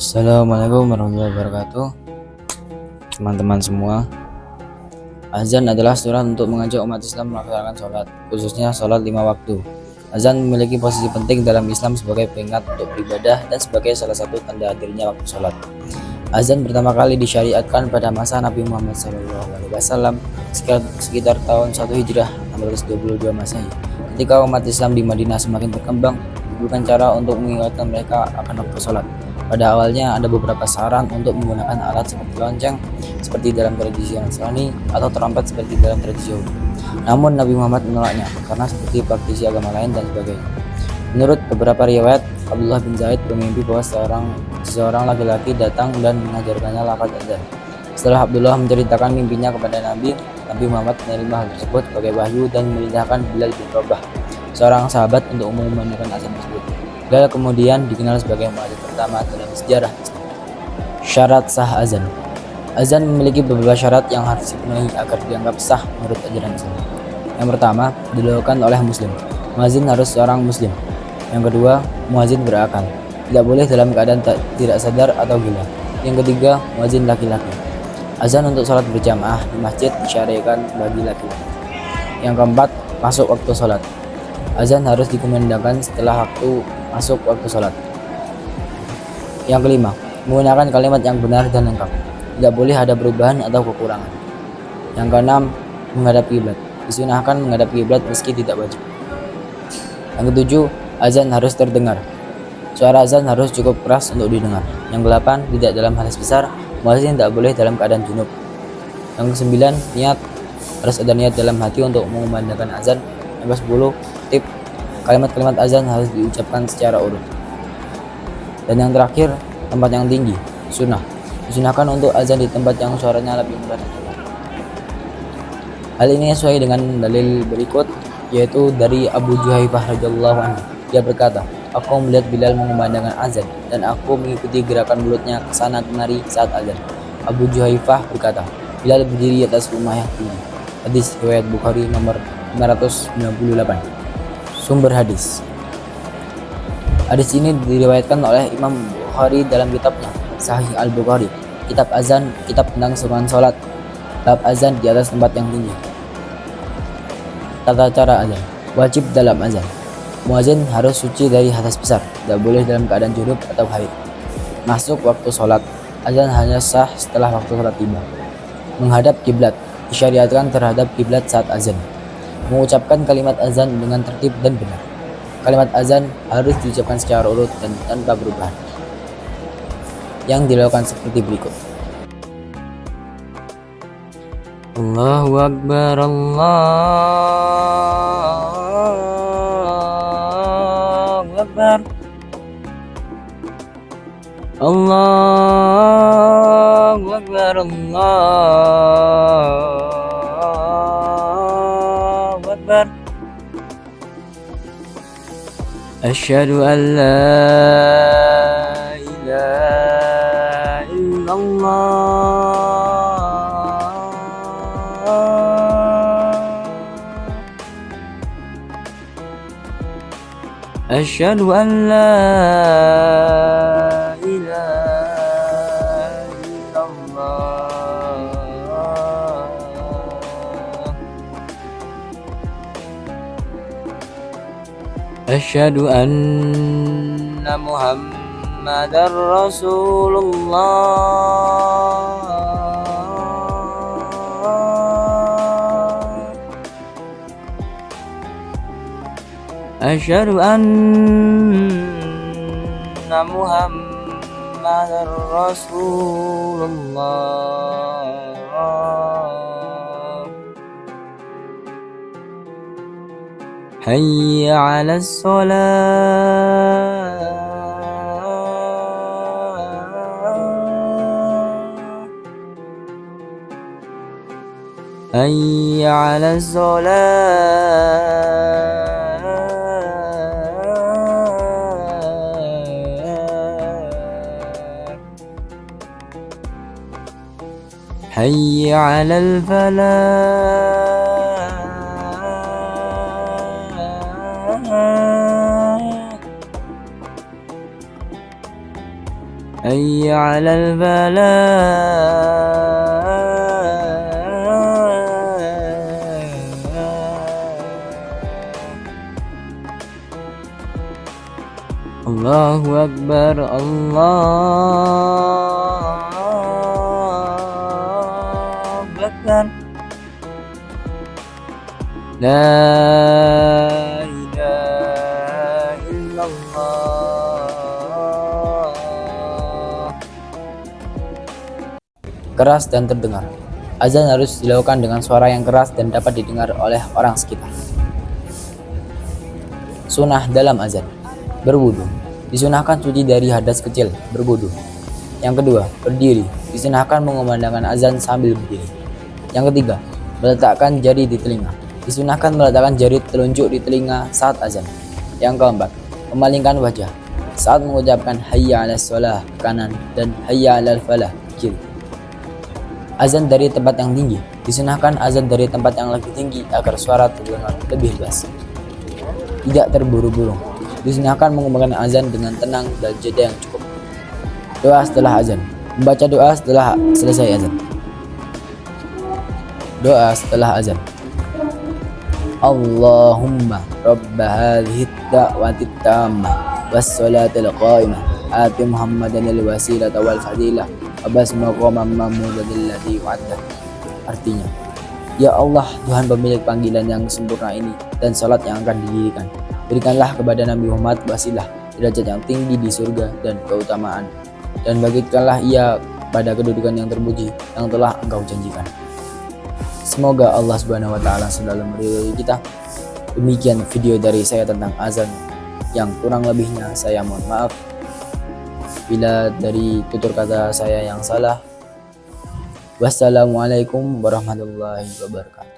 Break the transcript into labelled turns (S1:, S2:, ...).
S1: Assalamualaikum warahmatullahi wabarakatuh. Teman-teman semua, azan adalah surat untuk mengajak umat Islam melaksanakan sholat, khususnya sholat 5 waktu. Azan memiliki posisi penting dalam Islam sebagai pengingat untuk beribadah dan sebagai salah satu tanda hadirnya waktu sholat. Azan pertama kali disyariatkan pada masa Nabi Muhammad SAW sekitar tahun 1 Hijrah 622 Masehi. Ketika umat Islam di Madinah semakin berkembang, bukan cara untuk mengingatkan mereka akan waktu sholat. Pada awalnya ada beberapa saran untuk menggunakan alat seperti lonceng seperti dalam tradisi Nasrani atau trompet seperti dalam tradisi Yahudi. Namun Nabi Muhammad menolaknya karena seperti praktisi agama lain dan sebagainya. Menurut beberapa riwayat, Abdullah bin Zaid bermimpi bahwa seseorang laki-laki datang dan mengajarkannya lafaz azan. Setelah Abdullah menceritakan mimpinya kepada Nabi Muhammad menerima hal tersebut sebagai wahyu dan memerintahkan Bilal bin Rabah, seorang sahabat, untuk mengumandangkan azan tersebut. Bilal kemudian dikenal sebagai muadzin pertama dalam sejarah Islam. Syarat sah azan. Azan memiliki beberapa syarat yang harus dipenuhi agar dianggap sah menurut ajaran Islam. Yang pertama, dilakukan oleh muslim. Muadzin harus seorang muslim. Yang kedua, muadzin berakal. Tidak boleh dalam keadaan tidak sadar atau gila. Yang ketiga, muadzin laki-laki. Azan untuk sholat berjamaah di masjid disyariatkan bagi laki-laki. Yang keempat, masuk waktu sholat. Azan harus dikumandangkan setelah masuk waktu sholat. Yang kelima, menggunakan kalimat yang benar dan lengkap. Tidak boleh ada perubahan atau kekurangan. Yang keenam, menghadap kiblat. Disunahkan menghadap kiblat meski tidak wajib. Yang ketujuh, azan harus terdengar. Suara azan harus cukup keras untuk didengar. Yang kedelapan, tidak dalam hadas besar. Muadzin tidak boleh dalam keadaan junub. Yang kesembilan, harus ada niat dalam hati untuk mengumandangkan azan. Yang ke-10, tip, kalimat-kalimat azan harus diucapkan secara urut. Dan yang terakhir, tempat yang tinggi, sunnah. Disunahkan untuk azan di tempat yang suaranya lebih mudah didengar. Hal ini sesuai dengan dalil berikut, yaitu dari Abu Juhaifah radhiyallahu anhu. Dia berkata, "Aku melihat Bilal mengumandangkan azan dan aku mengikuti gerakan mulutnya ke sana kemari saat azan." Abu Juhaifah berkata, "Bilal berdiri di atas rumah yang tinggi." Hadis riwayat Bukhari nomor 598. Sumber hadis. Hadis ini diriwayatkan oleh Imam Bukhari dalam kitabnya Sahih Al-Bukhari, kitab azan, kitab tentang sunnah salat, bab azan di atas tempat yang tinggi. Tata cara azan. Wajib dalam azan. Muadzin harus suci dari hadas besar, tidak boleh dalam keadaan junub atau haid. Masuk waktu sholat. Azan hanya sah setelah waktu sholat tiba. Menghadap kiblat. Disyariatkan terhadap kiblat saat azan. Mengucapkan kalimat azan dengan tertib dan benar. Kalimat azan harus diucapkan secara urut dan tanpa perubahan. Yang dilakukan seperti berikut. Allahu Akbar, Allahu Akbar, Allahu Akbar, Allahu Akbar. Asyhadu an la ilaha illallah. Asyhadu an la ilaha illallah. Asyhadu anna Muhammadar Rasulullah. Asyhadu anna Muhammadar Rasulullah. Hayya 'alas shalah. Hayya 'alas shalah. Hayya 'alal falah. hayya 'alal falah. Allahu Akbar, Allahu Akbar. La ilaha illallah. Keras dan terdengar. Azan harus dilakukan dengan suara yang keras dan dapat didengar oleh orang sekitar. Sunnah dalam azan. Berwudu. Disunahkan cuci dari hadas kecil, berwudu. Yang kedua, berdiri. Disunahkan mengumandangkan azan sambil berdiri. Yang ketiga, meletakkan jari di telinga. Disunahkan meletakkan jari telunjuk di telinga saat azan. Yang keempat, memalingkan wajah saat mengucapkan hayya 'alas shalah kanan dan hayya 'alal falah kiri. Azan dari tempat yang tinggi. Disunahkan azan dari tempat yang lebih tinggi agar suara terdengar lebih luas. Tidak terburu-buru. Disunahkan mengumandangkan azan dengan tenang dan jeda yang cukup. Doa setelah azan. Membaca doa setelah selesai azan. Doa setelah azan. Allahumma rabba hadhihi ad-da'wati at-tammah was-salatil qa'imah ati Muhammadan al-wasilata wal fadilah wa bas maqaman mahmudan alladhi wa'ada. Artinya, ya Allah, Tuhan pemilik panggilan yang sempurna ini dan salat yang akan didirikan, berikanlah kepada Nabi Muhammad wasilah, derajat yang tinggi di surga dan keutamaan, dan bagikanlah ia pada kedudukan yang terpuji yang telah Engkau janjikan. Semoga Allah Subhanahu wa taala selalu meridhai kita. Demikian video dari saya tentang azan. Yang kurang lebihnya saya mohon maaf bila dari tutur kata saya yang salah. Wassalamualaikum warahmatullahi wabarakatuh.